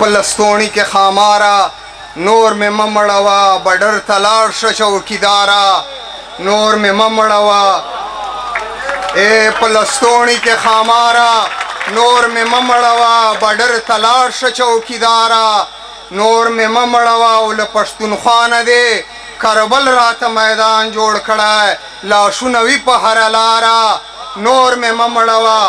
پلستونی کے خامارا نور میں ممڑوا بڈر تلاڑ چوکیدارا نور میں ممڑوا اے پلستونی کے خامارا نور میں ممڑوا بڈر تلاڑ چوکیدارا نور میں ممڑوا اول پښتونخوا نه دی کربل راته میدان جوړ کړی لاشونه وي په هره لاره نور مې مه مړوه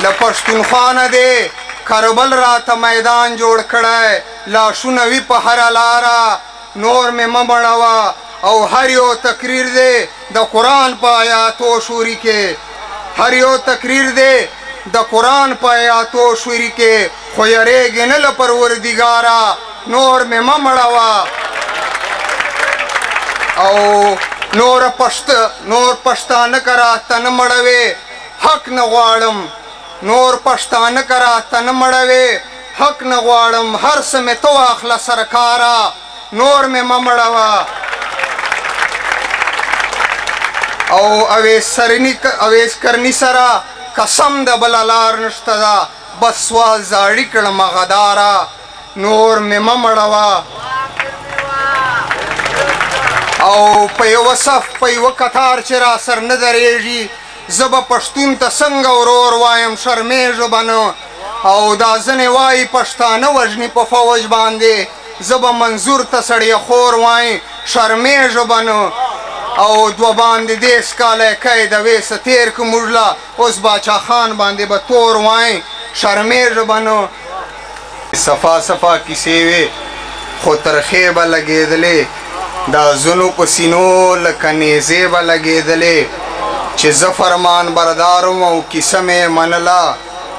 له پښتونخوا نه دی کربل راته میدان جوړ کړی لاشونه وي په هره لاره نور مې مه مړوه او هر یو تقریر دی د قرآن په آیاتو شوري کې هر یو تقریر دی د قرآن په آیاتو شوري کې خو یریږې نه له پروردګاره نور مې مه مړوه او نور پښتانه که راته نه مړوې حق نه غواړم نور پښتانه که راته نه مړوې حق نه غواړم هر څه مې ته واخله سرکاره نور مې مه مړوه او اویس کرني سره قسم د بله لار نشته ده بس سوال زاړي کړمه غداره نور مې مه مړوه او په یوه صف په یوه کتار چې را سر نه درېږي زه به پښتون ته څنګه ورور وایم شرمېږه به نه او دا ځینې وایي پښتانه وژني په فوج باندې زه به منظور ته سړی خور وایم شرمېږه به نه او دوه باندې دیس کالی کوي د ویسه تېر که موږ له اوس باچا خان باندې به تور وایم شرمېږه به نه صفا صفا کیسې وې خو ترخې به لګېدلې دا زنو په سینو لکه نیزې به لګېدلې چې زه فرمان بردار وم او کیسه مې منله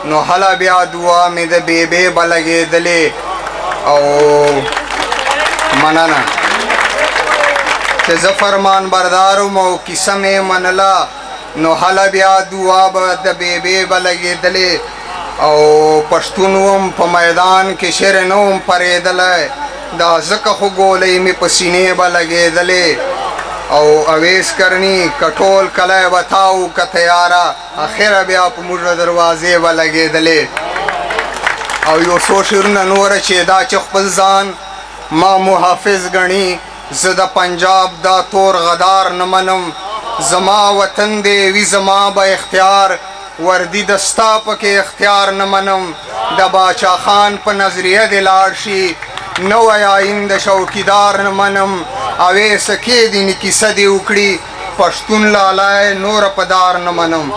نو هله بیا دعا مې د بیبې به لګېدلې او مننه چې زه فرمان بردار وم او کیسه مې منله نو هله بیا دعا به د بیبې به لګېدلې او پښتون وم په میدان کې شر نه وم پرېدلی دا ځکه خو ګولۍ مې په سینې به لګېدلې او اویس کرني کټول کلی به تاو که تیاره اخره بیا په موږ دروازې به لګېدلې او یو څو شعرونه نوره چې دا چې خپل ځان ما محافظ ګڼي زه د پنجاب دا تور غدار نه منم زما وطن دی وي زما به اختیار وردی د ستا پکې اختیار نه منم د باچا خان په نظریه دې لاړ شي نوی آیین د شوکیدار نه منم اویسه کې دیني کیسه دې وکړي پښتون لالی نوره په دار نه منم